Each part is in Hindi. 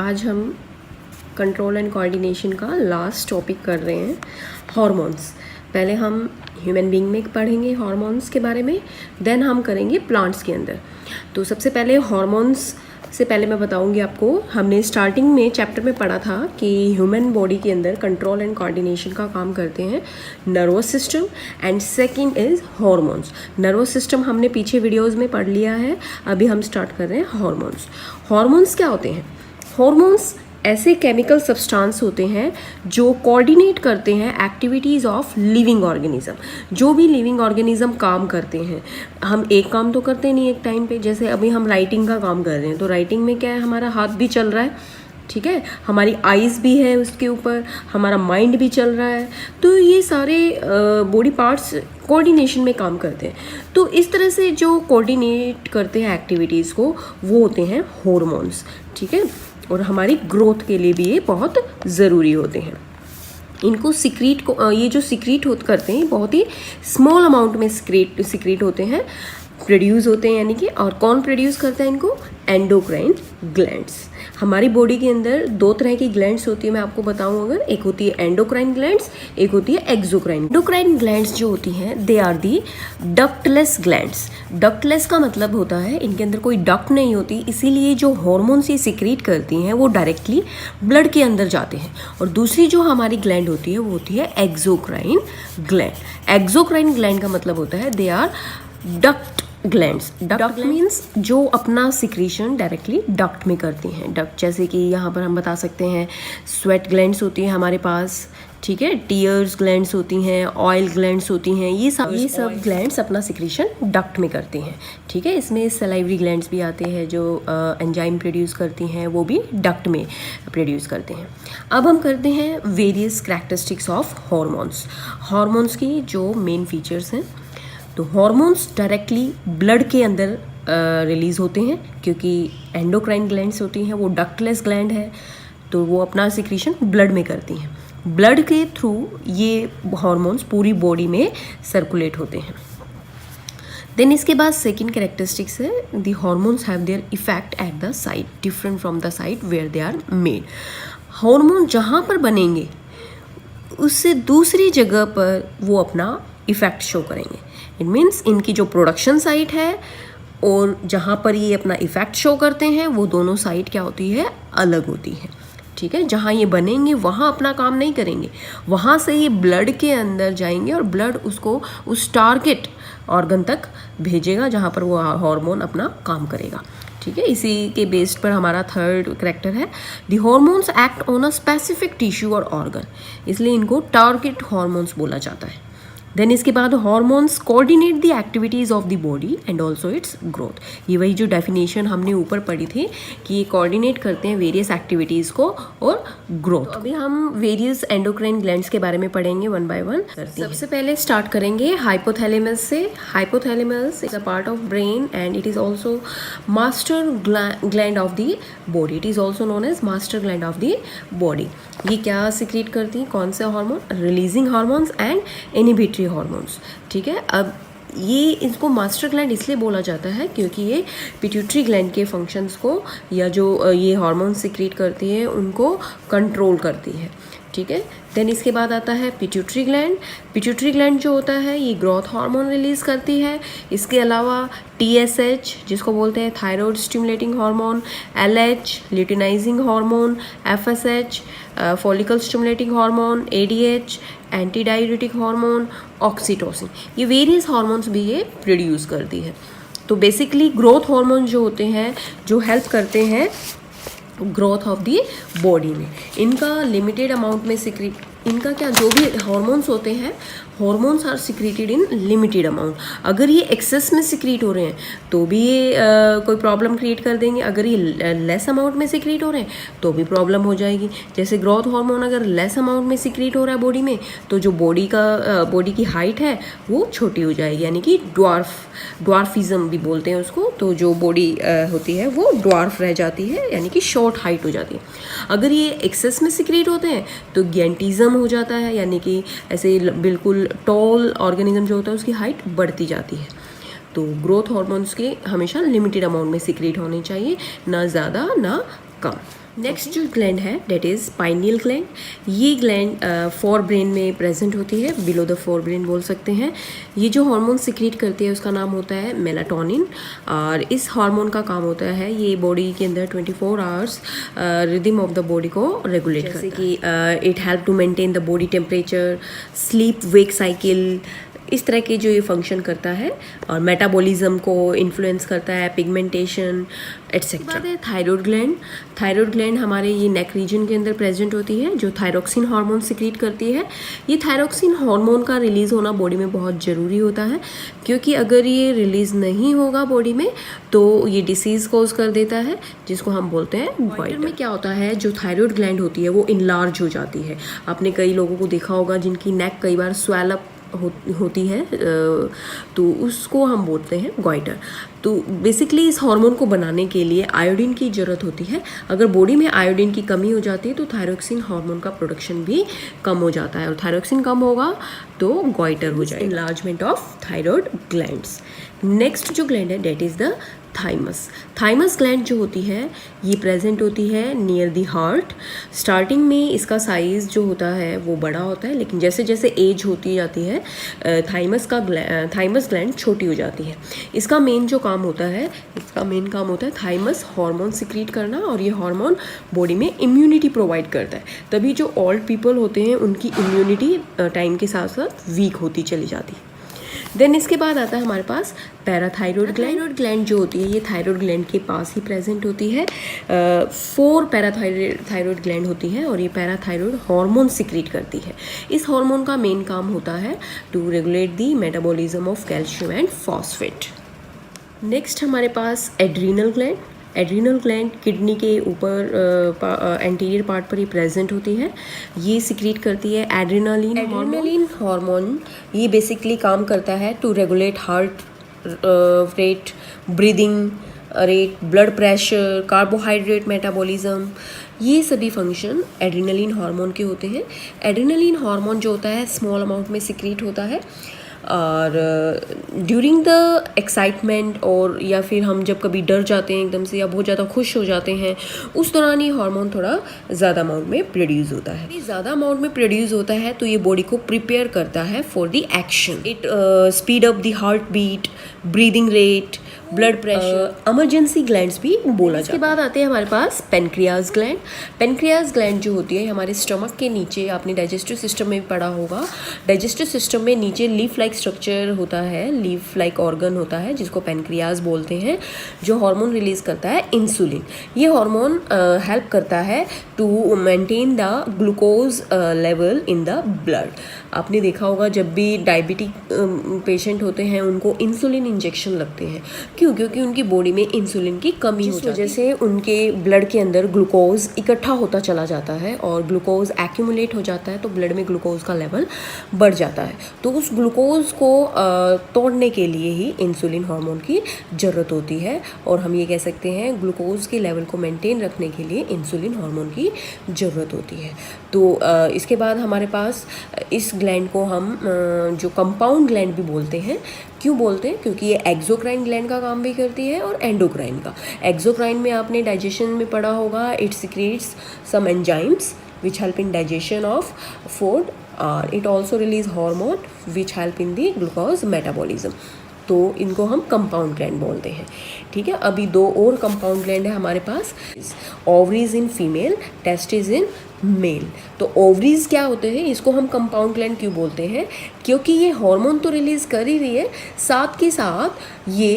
आज हम कंट्रोल एंड कोऑर्डिनेशन का लास्ट टॉपिक कर रहे हैं, हार्मोन्स। पहले हम ह्यूमन बीइंग में पढ़ेंगे हार्मोन्स के बारे में, देन हम करेंगे प्लांट्स के अंदर। तो सबसे पहले हार्मोन्स से पहले मैं बताऊंगी आपको, हमने स्टार्टिंग में चैप्टर में पढ़ा था कि ह्यूमन बॉडी के अंदर कंट्रोल एंड कोऑर्डिनेशन का काम करते हैं nervous system and second is hormones. Nervous system हमने पीछे वीडियोस में पढ़ लिया है, अभी हम स्टार्ट कर रहे हैं हार्मोन्स। हार्मोन्स क्या होते हैं? हार्मोन्स ऐसे केमिकल सब्सटेंस होते हैं जो कोऑर्डिनेट करते हैं एक्टिविटीज़ ऑफ लिविंग ऑर्गेनिज्म। जो भी लिविंग ऑर्गेनिज्म काम करते हैं, हम एक काम तो करते नहीं एक टाइम पे। जैसे अभी हम राइटिंग का काम कर रहे हैं, तो राइटिंग में क्या है, हमारा हाथ भी चल रहा है, ठीक है, हमारी आइज़ भी है उसके ऊपर, हमारा माइंड भी चल रहा है। तो ये सारे बॉडी पार्ट्स कोऑर्डिनेशन में काम करते हैं। तो इस तरह से जो कोऑर्डिनेट करते हैं एक्टिविटीज़ को, वो होते हैं हार्मोन्स, ठीक है। और हमारी ग्रोथ के लिए भी ये बहुत ज़रूरी होते हैं। इनको सिक्रीट को, ये जो सिक्रीट करते हैं बहुत ही स्मॉल अमाउंट में सिक्रीट होते हैं, प्रोड्यूस होते हैं, यानी कि। और कौन प्रोड्यूस करता है इनको? Endocrine glands. हमारी बॉडी के अंदर दो तरह की ग्लैंड्स होती है, मैं आपको बताऊं अगर। एक होती है एंडोक्राइन ग्लैंड्स, एक होती है एक्सोक्राइन। एंडोक्राइन ग्लैंड्स जो होती हैं, they are the ductless glands. Ductless का मतलब होता है इनके अंदर कोई डक्ट नहीं होती, इसीलिए जो हार्मोन्स ये सिक्रीट करती हैं वो डायरेक्टली ब्लड के अंदर जाते हैं। और दूसरी जो हमारी ग्लैंड होती है वो होती है एक्सोक्राइन ग्लैंड। एक्सोक्राइन ग्लैंड का मतलब होता है they are duct glands. Duct means जो अपना सिक्रीशन डायरेक्टली डक्ट में करती हैं। डक्ट जैसे कि यहाँ पर हम बता सकते हैं स्वेट ग्लैंड्स होती हैं हमारे पास, ठीक है, टीयर्स ग्लैंड्स होती हैं, ऑयल ग्लैंड्स होती हैं, ये सब ग्लैंड्स अपना सिक्रीशन डक्ट में करती हैं, ठीक है। इसमें सलाइवरी ग्लैंड्स भी आते हैं जो एंजाइम प्रोड्यूस करती हैं, वो भी डक्ट में प्रोड्यूस करते हैं। अब हम करते हैं various characteristics of hormones. Hormones की जो मेन फीचर्स हैं, तो हार्मोन्स डायरेक्टली ब्लड के अंदर रिलीज़ होते हैं, क्योंकि एंडोक्राइन ग्लैंड्स होती हैं वो डक्टलेस ग्लैंड है, तो वो अपना सिक्रीशन ब्लड में करती हैं। ब्लड के थ्रू ये हार्मोन्स पूरी बॉडी में सर्कुलेट होते हैं। देन इसके बाद सेकेंड कैरेक्टरिस्टिक्स है, the hormones have their effect at the site different from the site where they are made. Hormone जहाँ पर बनेंगे उससे दूसरी जगह पर वो अपना इफेक्ट शो करेंगे। इट मीन्स इनकी जो प्रोडक्शन साइट है और जहाँ पर ये अपना इफेक्ट शो करते हैं, वो दोनों साइट क्या होती है? अलग होती है, ठीक है। जहाँ ये बनेंगे वहाँ अपना काम नहीं करेंगे, वहाँ से ही ब्लड के अंदर जाएंगे और ब्लड उसको उस टारगेट ऑर्गन तक भेजेगा जहाँ पर वो हार्मोन अपना काम करेगा, ठीक है। इसी के बेस्ड पर हमारा थर्ड कैरेक्टर है, the hormones act on a specific tissue और ऑर्गन, इसलिए इनको टारगेट हार्मोन्स बोला जाता है। देन इसके बाद hormones coordinate the activities of the body and also it's growth. ये वही जो डेफिनेशन हमने ऊपर पढ़ी थी कि ये कोऑर्डिनेट करते हैं वेरियस एक्टिविटीज़ को और ग्रोथ। तो अभी हम वेरियस एंडोक्राइन ग्लैंड्स के बारे में पढ़ेंगे वन बाय वन। सबसे पहले स्टार्ट करेंगे हाइपोथैलेमस से। Hypothalamus is a part of brain and it is also master gland of the body. It is also known as master gland of the body. ये क्या सिक्रीट करती हैं? कौन से hormone? Releasing hormones and inhibitory hormones, ठीक है। अब ये इसको मास्टर ग्लैंड इसलिए बोला जाता है क्योंकि ये पिट्यूटरी ग्लैंड के फंक्शंस को, या जो ये हार्मोन सिक्रीट करती है उनको कंट्रोल करती है, ठीक है। देन इसके बाद आता है पिट्यूटरी ग्लैंड। पिट्यूटरी ग्लैंड जो होता है ये ग्रोथ हार्मोन रिलीज़ करती है। इसके अलावा TSH जिसको बोलते हैं thyroid stimulating hormone, LH luteinizing hormone, FSH follicle stimulating hormone, ADH anti diuretic hormone, oxytocin, ये वेरियस हार्मोन्स भी ये प्रोड्यूस करती है। तो बेसिकली ग्रोथ हार्मोन जो होते हैं, जो हेल्प करते हैं ग्रोथ ऑफ दी बॉडी में, इनका लिमिटेड अमाउंट में सिक्रीट, इनका क्या, जो भी हार्मोन्स होते हैं, hormones are secreted in limited amount. अगर ये एक्सेस में सिक्रीट हो रहे हैं तो भी ये कोई प्रॉब्लम क्रिएट कर देंगे, अगर ये लेस अमाउंट में सिक्रीट हो रहे हैं तो भी प्रॉब्लम हो जाएगी। जैसे ग्रोथ हार्मोन अगर लेस अमाउंट में सिक्रीट हो रहा है बॉडी में, तो जो बॉडी की हाइट है वो छोटी हो जाएगी, यानी कि ड्वार्फिज्म भी बोलते हैं उसको। तो जो बॉडी होती है वो ड्वार्फ रह जाती है, यानी कि शॉर्ट हाइट हो जाती है। अगर ये एक्सेस में सिक्रीट होते हैं तो गिएंटिज्म हो जाता है, यानी कि ऐसे बिल्कुल टॉल ऑर्गेनिज्म जो होता है उसकी हाइट बढ़ती जाती है। तो ग्रोथ हार्मोन्स के हमेशा लिमिटेड अमाउंट में सिक्रीट होने चाहिए, ना ज़्यादा ना कम। नेक्स्ट जो ग्लैंड है डेट इज़ पाइनियल ग्लैंड। ये ग्लैंड फोर ब्रेन में प्रेजेंट होती है, बिलो द फोर ब्रेन बोल सकते हैं। ये जो हार्मोन सिक्रीट करती है उसका नाम होता है मेलाटोनिन, और इस हार्मोन का काम होता है ये बॉडी के अंदर 24 hours rhythm of the body को रेगुलेट करता है। जैसे कि it help to maintain the body temperature, sleep wake cycle, इस तरह के जो ये फंक्शन करता है, और मेटाबॉलिज्म को इन्फ्लुएंस करता है, पिगमेंटेशन एटसेट्रा। बात है थायराइड ग्लैंड। थायराइड ग्लैंड हमारे ये नेक रीजन के अंदर प्रेजेंट होती है, जो थायरोक्सिन हार्मोन सिक्रीट करती है। ये थायरोक्सिन हार्मोन का रिलीज़ होना बॉडी में बहुत ज़रूरी होता है, क्योंकि अगर ये रिलीज़ नहीं होगा बॉडी में तो ये डिसीज़ कॉज कर देता है, जिसको हम बोलते हैं गॉइटर। में क्या होता है, जो थायराइड ग्लैंड होती है वो इनलार्ज हो जाती है। आपने कई लोगों को देखा होगा जिनकी नेक कई बार स्वेल अप होती है, तो उसको हम बोलते हैं गॉइटर। तो बेसिकली इस हार्मोन को बनाने के लिए आयोडीन की ज़रूरत होती है। अगर बॉडी में आयोडीन की कमी हो जाती है तो थायरोक्सिन हार्मोन का प्रोडक्शन भी कम हो जाता है, और थायरोक्सिन कम होगा तो गॉइटर हो जाएगा, enlargement of thyroid glands. Next जो ग्लैंड है that is the thymus. Thymus gland जो होती है ये प्रेजेंट होती है नियर द हार्ट। स्टार्टिंग में इसका साइज़ जो होता है वो बड़ा होता है, लेकिन जैसे जैसे एज होती जाती है थाइमस ग्लैंड छोटी हो जाती है। इसका मेन काम होता है थाइमस हार्मोन सिक्रीट करना, और ये हार्मोन बॉडी में इम्यूनिटी प्रोवाइड करता है। तभी जो ओल्ड पीपल होते हैं उनकी इम्यूनिटी टाइम के साथ साथ वीक होती चली जाती है। देन इसके बाद आता है हमारे पास पैराथायरॉयड ग्लैंड। थायरॉयड ग्लैंड जो होती है ये थायरॉयड ग्लैंड के पास ही प्रेजेंट होती है। 4 पैराथायरॉयड ग्लैंड होती है, और ये पैराथायरॉयड हार्मोन सिक्रीट करती है। इस हार्मोन का मेन काम होता है to regulate the metabolism of calcium and phosphate. Next हमारे पास adrenal gland. Adrenal gland kidney के ऊपर एंटीरियर पार्ट पर ही प्रेजेंट होती है। ये सिक्रीट करती है एड्रेनालिन हार्मोन। ये बेसिकली काम करता है to regulate heart rate, breathing rate, blood pressure, carbohydrate metabolism. ये सभी फंक्शन एड्रेनालिन हार्मोन के होते हैं। एड्रेनालिन हार्मोन जो होता है स्मॉल अमाउंट में सिक्रीट होता है, और ड्यूरिंग द एक्साइटमेंट, और या फिर हम जब कभी डर जाते हैं एकदम से या बहुत ज़्यादा खुश हो जाते हैं, उस दौरान ये हार्मोन थोड़ा ज़्यादा अमाउंट में प्रोड्यूस होता है। ये ज़्यादा अमाउंट में प्रोड्यूस होता है तो ये बॉडी को प्रिपेयर करता है for the action. It speed up the heart beat, breathing rate, blood pressure, emergency glands भी बोला जाता है। इसके बाद आते हैं हमारे पास पेनक्रियाज ग्लैंड। पेनक्रियाज ग्लैंड जो होती है हमारे स्टमक के नीचे, आपने डाइजेस्टिव सिस्टम में भी पढ़ा होगा, डाइजेस्टिव सिस्टम में नीचे लीफ लाइक स्ट्रक्चर होता है, लीफ लाइक ऑर्गन होता है जिसको पेनक्रियाज बोलते हैं, जो हार्मोन रिलीज करता है इंसुलिन। ये हार्मोन हेल्प करता है to maintain the glucose level in the blood. आपने देखा होगा जब भी डायबिटिक पेशेंट होते हैं उनको इंसुलिन इंजेक्शन लगते हैं। क्यों? क्योंकि उनकी बॉडी में इंसुलिन की कमी हो जाती है, वजह से उनके ब्लड के अंदर ग्लूकोज इकट्ठा होता चला जाता है और ग्लूकोज एक्यूमुलेट हो जाता है, तो ब्लड में ग्लूकोज का लेवल बढ़ जाता है। तो उस ग्लूकोज को तोड़ने के लिए ही इंसुलिन हार्मोन की ज़रूरत होती है, और हम ये कह सकते हैं ग्लूकोज के लेवल को मेंटेन रखने के लिए इंसुलिन हार्मोन की ज़रूरत होती है। तो इसके बाद हमारे पास इस ग्लैंड को हम जो कंपाउंड ग्लैंड भी बोलते हैं। क्यों बोलते हैं? क्योंकि ये एक्सोक्राइन ग्लैंड का काम भी करती है और एंडोक्राइन का। एक्सोक्राइन में आपने डाइजेशन में पढ़ा होगा, it secretes some enzymes which help in digestion of food, it also release hormone which help in the glucose metabolism। तो इनको हम कंपाउंड ग्लैंड बोलते हैं। ठीक है, अभी 2 और कंपाउंड ग्लैंड है हमारे पास, ovaries in female, testis in male. तो ओवरीज क्या होते हैं, इसको हम कंपाउंड ग्लैंड क्यों बोलते हैं? क्योंकि ये हार्मोन तो रिलीज कर ही रही है, साथ के साथ ये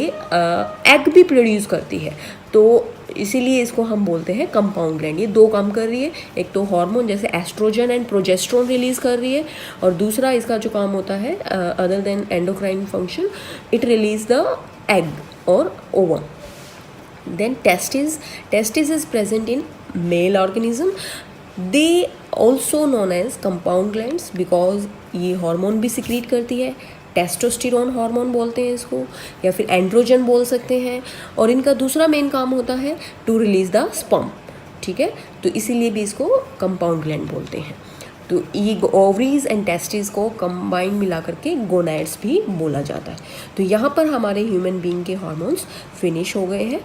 एग भी प्रोड्यूस करती है, तो इसीलिए इसको हम बोलते हैं कंपाउंड ग्लैंड। ये 2 काम कर रही है, एक तो हार्मोन जैसे एस्ट्रोजन एंड प्रोजेस्टेरोन रिलीज कर रही है, और दूसरा इसका जो काम होता है other than endocrine function, it release the egg और ovum. Then testis is present in male organism. They also known as compound glands because ये हार्मोन भी सिक्रीट करती है। टेस्टोस्टेरोन हार्मोन बोलते हैं इसको, या फिर एंड्रोजन बोल सकते हैं, और इनका दूसरा मेन काम होता है टू रिलीज द स्पर्म। ठीक है, तो इसीलिए भी इसको कंपाउंड ग्लैंड बोलते हैं। तो ये ओवरीज एंड टेस्टिस को कंबाइन मिला करके गोनैड्स भी बोला जाता है। तो यहाँ पर हमारे ह्यूमन बीइंग के हार्मोन्स फिनिश हो गए हैं।